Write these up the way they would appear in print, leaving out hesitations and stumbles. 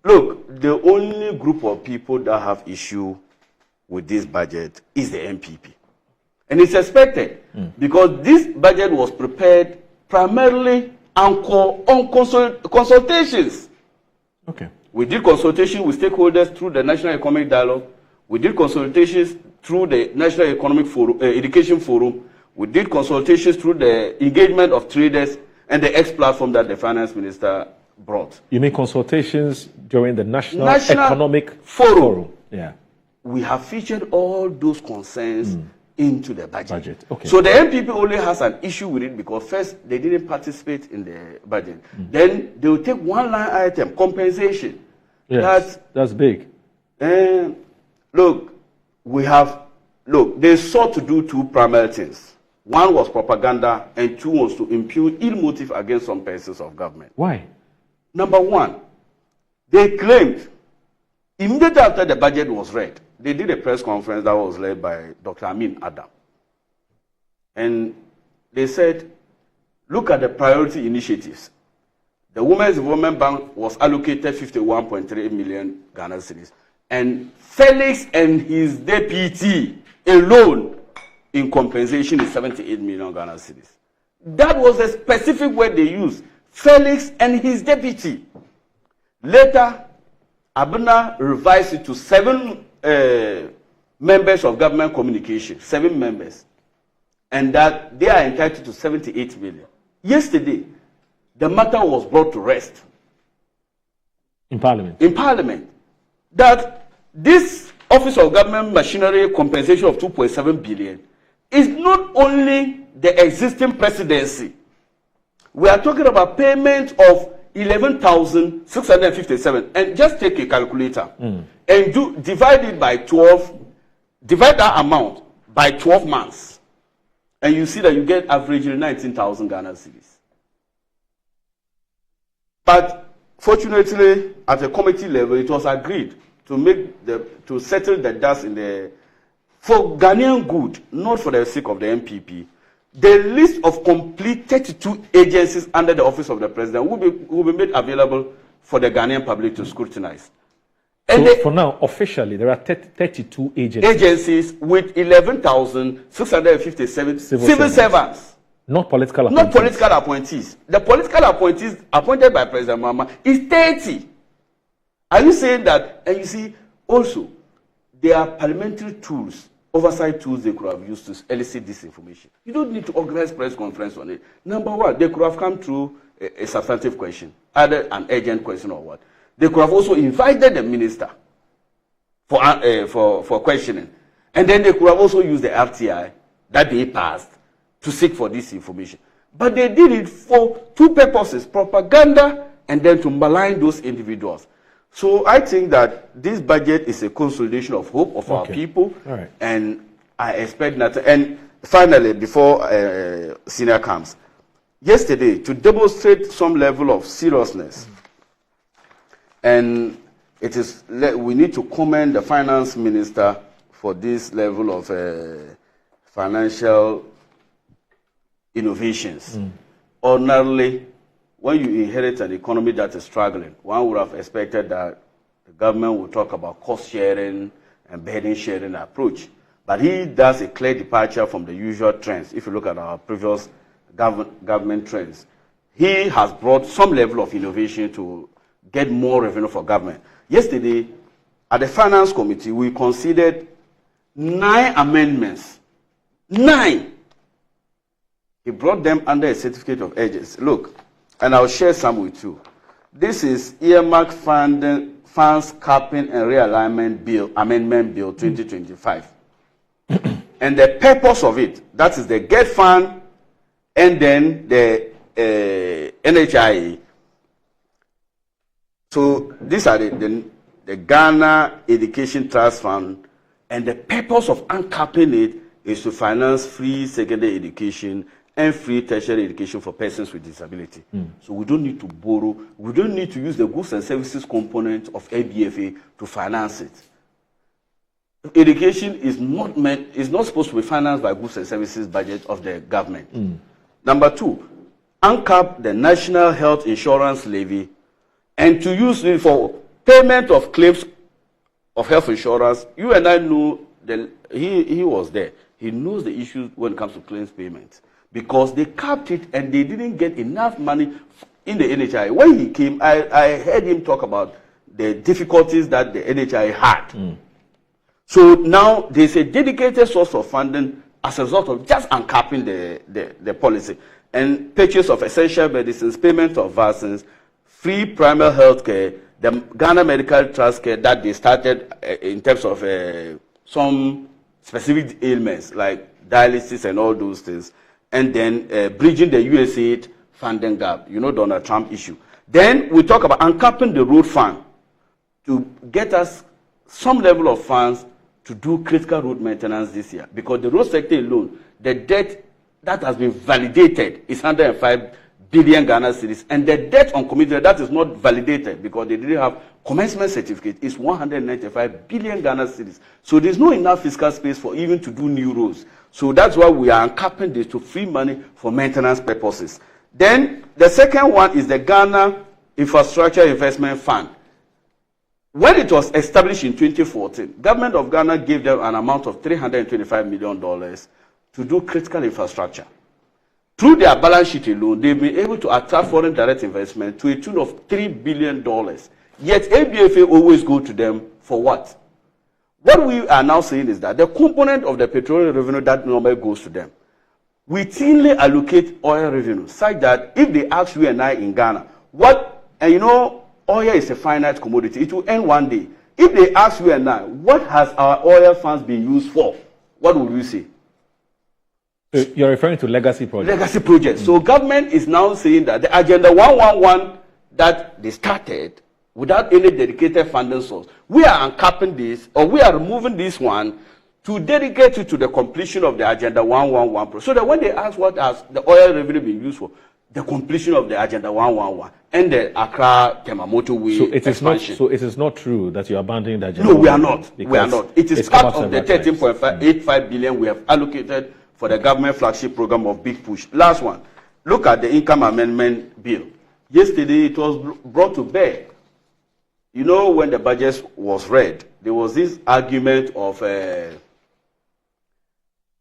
Look, the only group of people that have issue with this budget is the MPP. And it's expected because this budget was prepared primarily on consultations. Okay. We did consultation with stakeholders through the National Economic Dialogue. We did consultations through the National Economic Forum, Education Forum. We did consultations through the engagement of traders and the X platform that the Finance Minister brought. You mean consultations during the National Economic Forum? Yeah. We have featured all those concerns into the budget. Okay. So the MPP only has an issue with it because first they didn't participate in the budget. Then they will take one line item, compensation. Yes, that's big. Look, they sought to do two primary things. One was propaganda and two was to impute ill motive against some persons of government. Why? Number one, they claimed immediately after the budget was read, they did a press conference that was led by Dr. Issa Atta. And they said, look at the priority initiatives. The Women's Development Bank was allocated 51.3 million Ghana cedis. And Felix and his deputy alone in compensation is 78 million Ghana cedis. That was a specific word they used. Felix and his deputy. Later, Abuna revised it to 7 members of government communication, 7 members, and that they are entitled to 78 million. Yesterday, the matter was brought to rest. In Parliament? In Parliament. That this Office of Govt Machinery compensation of 2.7 billion is not only the existing presidency. We are talking about payment of 11,657, and just take a calculator and divide it by 12, divide that amount by 12 months, and you see that you get averagely 19,000 Ghana cedis. But fortunately, at a committee level, it was agreed to settle the dust for Ghanaian good, not for the sake of the MPP. The list of complete 32 agencies under the Office of the President will be made available for the Ghanaian public to scrutinize. And so for now, officially, there are 32 agencies with 11,657 civil servants. Not political appointees. Not political appointees. The political appointees appointed by President Mahama is 30. Are you saying that? And you see, also, there are parliamentary tools, oversight tools they could have used to elicit this information. You don't need to organize press conference on it. Number one, they could have come through a substantive question, either an urgent question or what. They could have also invited the minister for questioning. And then they could have also used the RTI that they passed to seek for this information. But they did it for two purposes, propaganda and then to malign those individuals. So I think that this budget is a consolidation of hope of our people. All right. And I expect that. And finally, before Senior comes, yesterday, to demonstrate some level of seriousness, and we need to commend the finance minister for this level of financial innovations. Ordinarily, when you inherit an economy that is struggling, one would have expected that the government would talk about cost sharing and burden sharing approach. But he does a clear departure from the usual trends. If you look at our previous government trends, he has brought some level of innovation to get more revenue for government. Yesterday, at the Finance Committee, we considered 9 amendments. 9! He brought them under a certificate of urgency. Look, and I'll share some with you. This is Earmark Funds Capping and Realignment Bill, Amendment Bill 2025. And the purpose of it, that is the GET Fund and then the NHIE. So these are the Ghana Education Trust Fund, and the purpose of uncapping it is to finance free secondary education and free tertiary education for persons with disability. So we don't need to borrow, we don't need to use the goods and services component of ABFA to finance it. Education is not supposed to be financed by goods and services budget of the government. Number 2, uncap the National Health Insurance Levy and to use it for payment of claims of health insurance, you and I knew he was there. He knows the issues when it comes to claims payment because they capped it and they didn't get enough money in the NHI. When he came, I heard him talk about the difficulties that the NHI had. So now there's a dedicated source of funding as a result of just uncapping the policy. And purchase of essential medicines, payment of vaccines, free primary health care, the Ghana Medical Trust care that they started in terms of some specific ailments like dialysis and all those things, and then bridging the USAID funding gap, Donald Trump issue. Then we talk about uncapping the road fund to get us some level of funds to do critical road maintenance this year. Because the road sector alone, the debt that has been validated is 105 billion Ghana cedis, and the debt on committed that is not validated because they didn't have commencement certificate is 195 billion Ghana cedis. So there's no enough fiscal space for even to do new roads. So that's why we are uncapping this to free money for maintenance purposes. Then the second one is the Ghana Infrastructure Investment Fund. When it was established in 2014, government of Ghana gave them an amount of $325 million to do critical infrastructure. Through their balance sheet alone, they've been able to attract foreign direct investment to a tune of $3 billion. Yet ABFA always go to them for what? What we are now saying is that the component of the petroleum revenue that normally goes to them, we routinely allocate oil revenue such that if they ask you and I in Ghana, oil is a finite commodity. It will end one day. If they ask you and I, what has our oil funds been used for? What would you say? You're referring to legacy projects. Legacy projects. So government is now saying that the Agenda 111 that they started without any dedicated funding source, we are uncapping this, or we are removing this one to dedicate it to the completion of the Agenda 111 project. So that when they ask what has the oil revenue been used for, the completion of the Agenda 111 and the Accra-Temamoto Way expansion. So it is not true that you are abandoning the Agenda. No, we are not. We are not. It is part of the 13.85 billion we have allocated for the government flagship program of Big Push. Last one. Look at the income amendment bill. Yesterday, it was brought to bear. When the budget was read, there was this argument of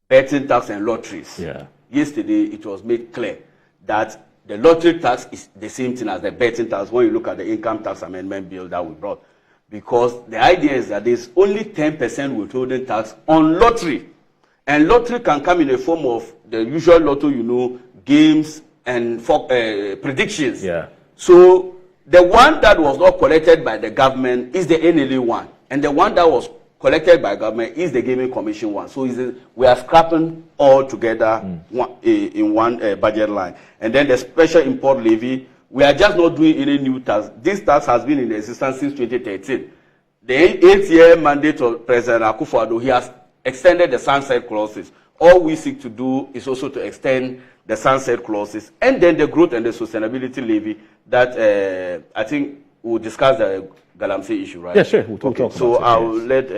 betting tax and lotteries. Yeah. Yesterday, it was made clear that the lottery tax is the same thing as the betting tax when you look at the income tax amendment bill that we brought. Because the idea is that there's only 10% withholding tax on lottery. And lottery can come in the form of the usual lotto, games and predictions. Yeah. So the one that was not collected by the government is the NLA one. And the one that was collected by government is the Gaming Commission one. So we are scrapping all together in one budget line. And then the special import levy, we are just not doing any new tax. This tax has been in existence since 2013. The 8-year mandate of President Akufo-Addo, he has extended the sunset clauses. All we seek to do is also to extend the sunset clauses and then the growth and the sustainability levy that I think we'll discuss the Galamsey issue, right? Yeah, sure. We'll talk about so I'll let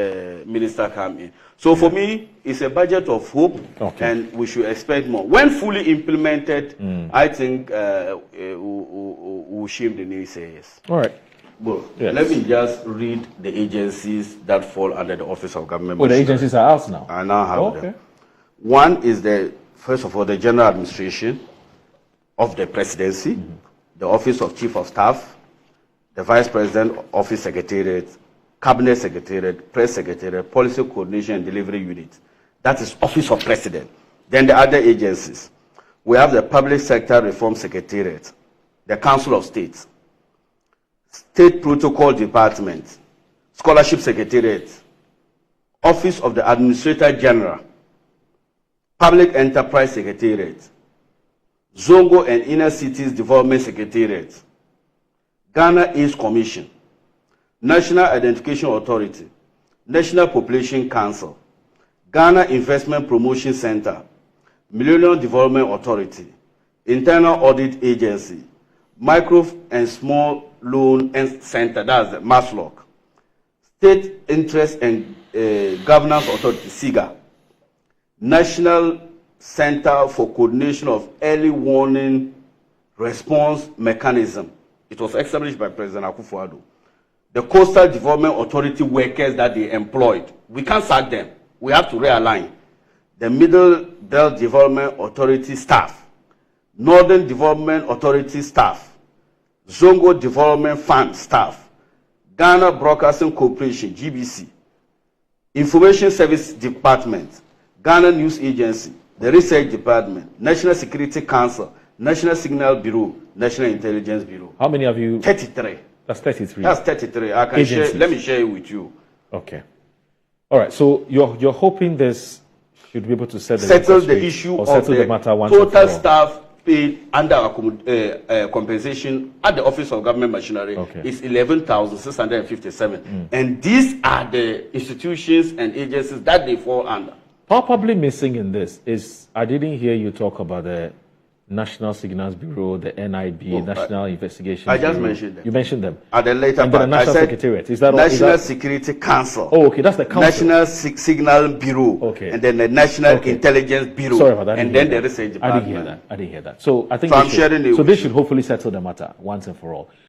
Minister come in. So for me, it's a budget of hope, and we should expect more. When fully implemented, I think we'll shame the naysayers. All right. Well, let me just read the agencies that fall under the Office of Government Machinery. The agencies are out now. I now have them. One is first of all, the General Administration of the Presidency, the Office of Chief of Staff, the Vice President Office Secretariat, Cabinet Secretariat, Press Secretariat, Policy Coordination and Delivery Unit. That is Office of President. Then the other agencies. We have the Public Sector Reform Secretariat, the Council of States, State Protocol Department, Scholarship Secretariat, Office of the Administrator General, Public Enterprise Secretariat, Zongo and Inner Cities Development Secretariat, Ghana AIDS Commission, National Identification Authority, National Population Council, Ghana Investment Promotion Center, Millennium Development Authority, Internal Audit Agency, Micro and Small Loan Center, that's the MASLOC, State Interest and Governance Authority, SIGA, National Center for Coordination of Early Warning Response Mechanism. It was established by President Akufo-Addo. the Coastal Development Authority workers that they employed. We can't sack them. We have to realign. The Middle Belt Development Authority staff, Northern Development Authority staff, Zongo Development Fund staff, Ghana Broadcasting Corporation, GBC, Information Service Department, Ghana News Agency, the Research Department, National Security Council, National Signal Bureau, National Intelligence Bureau. How many have you? 33. That's 33. That's 33. I can share. Let me share it with you. Okay. All right. So you're hoping this should be able to settle the issue of the matter once total staff paid under compensation at the Office of Govt Machinery is 11,657. And these are the institutions and agencies that they fall under. Probably missing in this is I didn't hear you talk about the National Signals Bureau, the NIB, National Investigation Bureau. I just mentioned them. You mentioned them. At the later and part, the National Secretariat. Is that National Security Council. Oh, okay, that's the council. National Signal Bureau. Okay. And then the National Intelligence Bureau. Sorry about that. And then the Research Department. I didn't hear that. So I think I'm sharing it. So this should hopefully settle the matter once and for all.